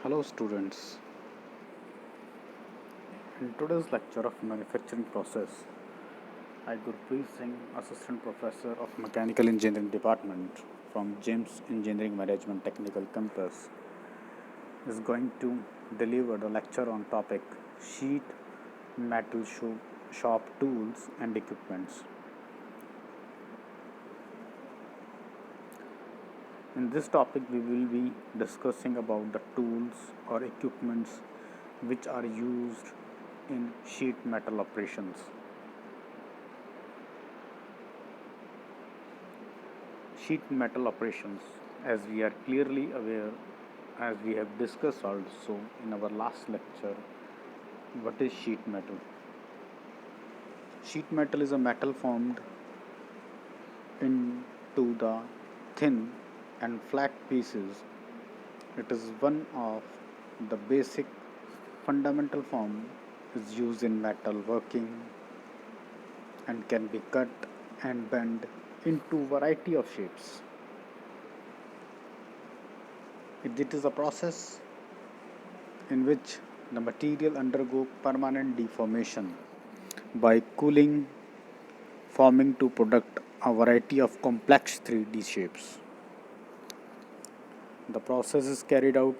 Hello students, in today's lecture of manufacturing process, I Gurpreet Singh, Assistant Professor of Mechanical Engineering Department from James Engineering Management Technical Campus, is going to deliver the lecture on topic sheet metal shop tools and equipments. In this topic, we will be discussing about the tools or equipments which are used in sheet metal operations. Sheet metal operations, as we are clearly aware, as we have discussed also in our last lecture, what is sheet metal? Sheet metal is a metal formed into the thin and flat pieces. It is one of the basic fundamental form is used in metal working and can be cut and bent into variety of shapes. It is a process in which the material undergo permanent deformation by cooling, forming to product a variety of complex 3D shapes. The process is carried out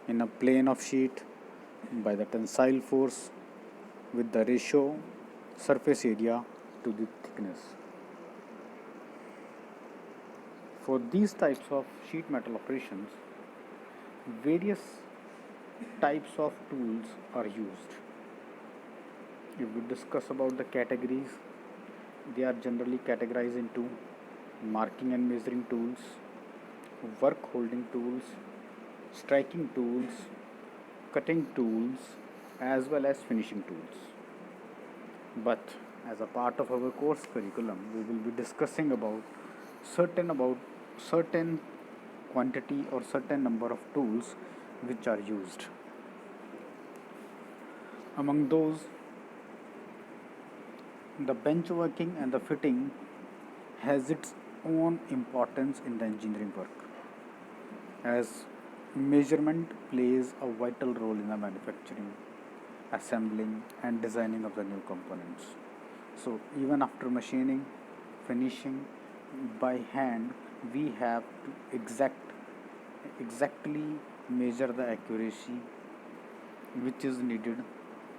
in a plane of sheet by the tensile force with the ratio surface area to the thickness. For these types of sheet metal operations, various types of tools are used. If we discuss about the categories, they are generally categorized into marking and measuring tools, work holding tools, striking tools, cutting tools, as well as finishing tools. But as a part of our course curriculum, we will be discussing about certain quantity or certain number of tools which are used. Among those, the bench working and the fitting has its own importance in the engineering work, as measurement plays a vital role in the manufacturing, assembling and designing of the new components. So even after machining, finishing by hand, we have to exactly measure the accuracy which is needed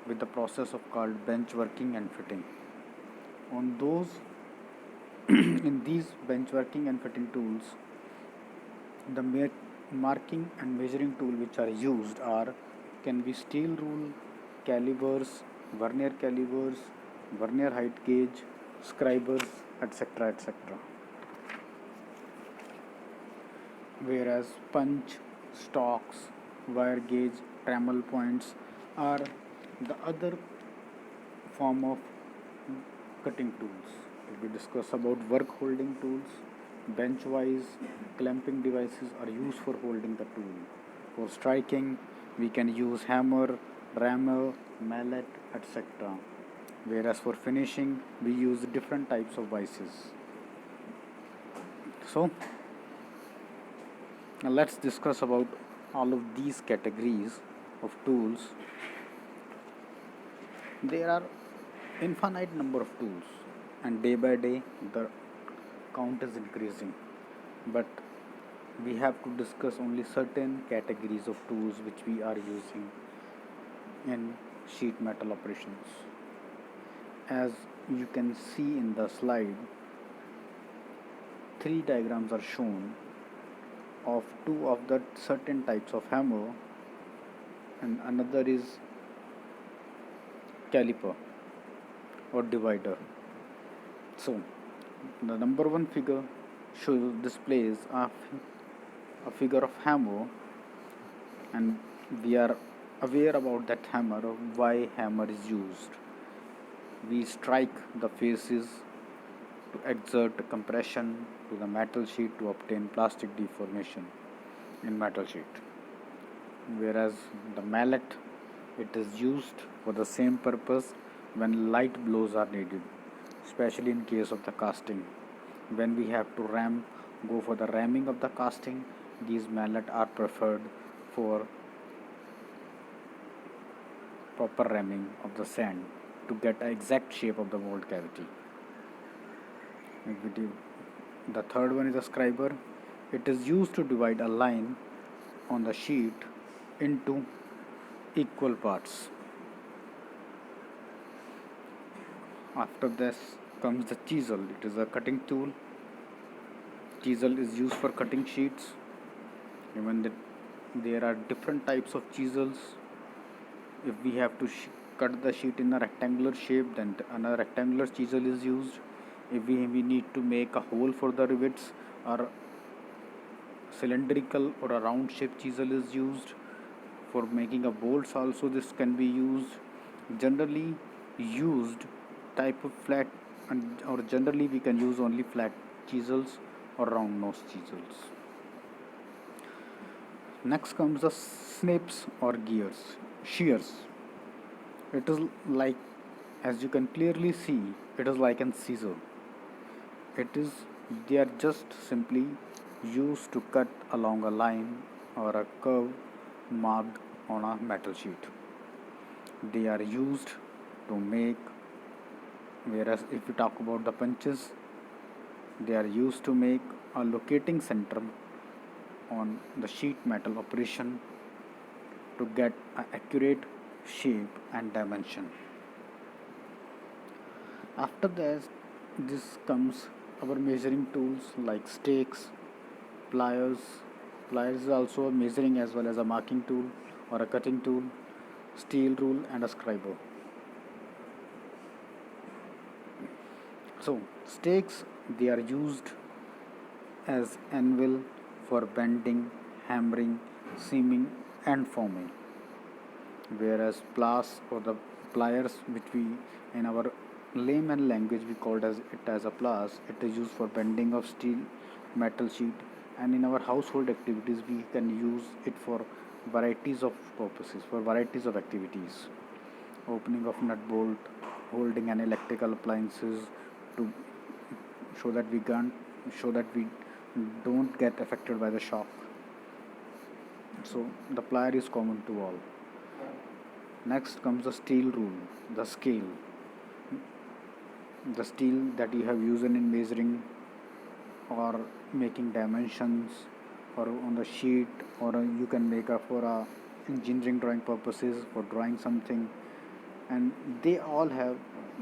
with the process of called bench working and fitting. On those in these bench working and fitting tools, the marking and measuring tool which are used are can be steel rule, calibers, vernier height gauge, scribers, etc. etc. Whereas punch, stocks, wire gauge, Dremel points are the other form of cutting tools. If we discuss about work holding tools, bench wise clamping devices are used for holding the tool. For striking, we can use hammer, rammer, mallet, etc. Whereas for finishing, we use different types of vices. So, now let's discuss about all of these categories of tools. There are infinite number of tools, and day by day the count is increasing, but we have to discuss only certain categories of tools which we are using in sheet metal operations. As you can see in the slide, three diagrams are shown of two of the certain types of hammer, and another is caliper or divider. So the number one figure displays a figure of hammer, and we are aware about that hammer, why hammer is used. We strike the faces to exert compression to the metal sheet to obtain plastic deformation in metal sheet. Whereas the mallet, it is used for the same purpose when light blows are needed, especially in case of the casting. When we have to go for the ramming of the casting, these mallet are preferred for proper ramming of the sand to get an exact shape of the mold cavity. Like we did. The third one is a scriber. It is used to divide a line on the sheet into equal parts. After this comes the chisel. It is a cutting tool. Chisel is used for cutting sheets. Even there are different types of chisels. If we have to cut the sheet in a rectangular shape, then another rectangular chisel is used. If we need to make a hole for the rivets, or cylindrical or a round shaped chisel is used. For making a bolts also this can be used. Generally used type of flat, and or generally we can use only flat chisels or round nose chisels. Next comes the snips or gears, shears. It is like, as you can clearly see, it is like an scissor. It is, they are just simply used to cut along a line or a curve marked on a metal sheet. They are used to make, whereas if we talk about the punches, they are used to make a locating center on the sheet metal operation to get an accurate shape and dimension. After this comes our measuring tools like stakes, pliers. Pliers is also a measuring as well as a marking tool or a cutting tool, steel rule, and a scriber. So stakes, they are used as anvil for bending, hammering, seaming, and forming, whereas plas or the pliers, which we in our layman language we called as it as a plas, it is used for bending of steel, metal sheet, and in our household activities we can use it for varieties of purposes, for varieties of activities. Opening of nut bolt, holding an electrical appliances to show that we can't show that we don't get affected by the shock. So the plier is common to all. Next comes the steel rule, the scale, the steel that you have used in measuring or making dimensions or on the sheet, or you can make a for engineering drawing purposes for drawing something. And they all have,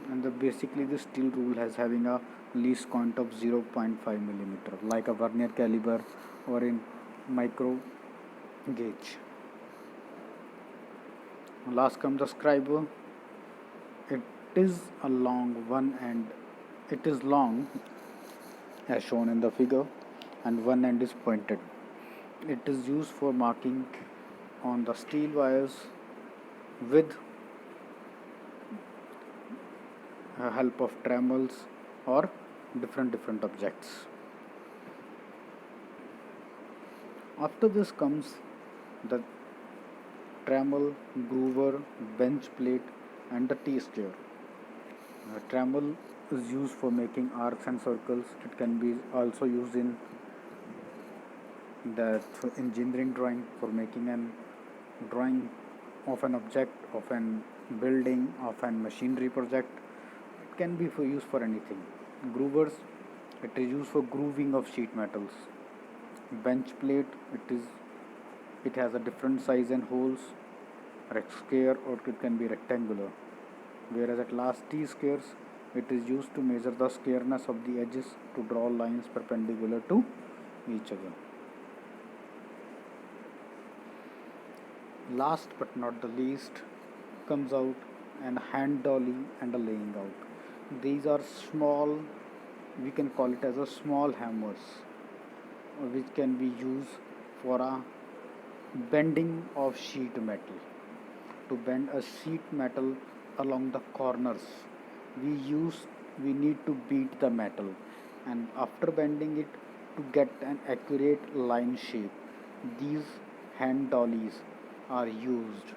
and basically the steel rule has having a least count of 0.5 millimeter, like a vernier caliber or in micro gauge. Last comes the scriber. It is a long one, and it is long as shown in the figure, and one end is pointed. It is used for marking on the steel wires with help of tremels or different objects. After this comes the Trammel, groover, bench plate, and the T-scale. Trammel is used for making arcs and circles. It can be also used in the engineering drawing for making an drawing of an object, of an building, of an machinery project. It can be for used for anything. Groovers, it is used for grooving of sheet metals. Bench plate, it has a different size and holes, square or it can be rectangular. Whereas at last T squares, it is used to measure the squareness of the edges to draw lines perpendicular to each other. Last but not the least comes out an hand dolly and a laying out. These are small, we can call it as a small hammers, which can be used for a bending of sheet metal. To bend a sheet metal along the corners, we need to beat the metal, and after bending it to get an accurate line shape, these hand dollies are used.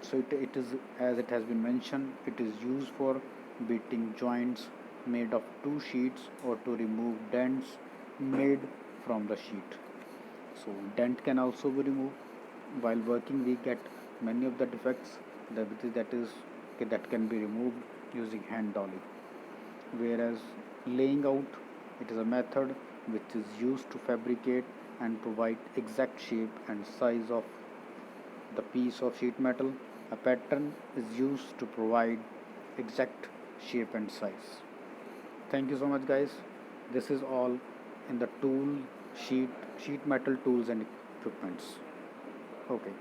So it is, as it has been mentioned, it is used for beating joints made of two sheets or to remove dents made from the sheet. So dent can also be removed. While working we get many of the defects that can be removed using hand dolly. Whereas laying out, it is a method which is used to fabricate and provide exact shape and size of the piece of sheet metal. A pattern is used to provide exact shape and size. Thank you so much, guys. This is all in the sheet metal tools and equipments. Okay.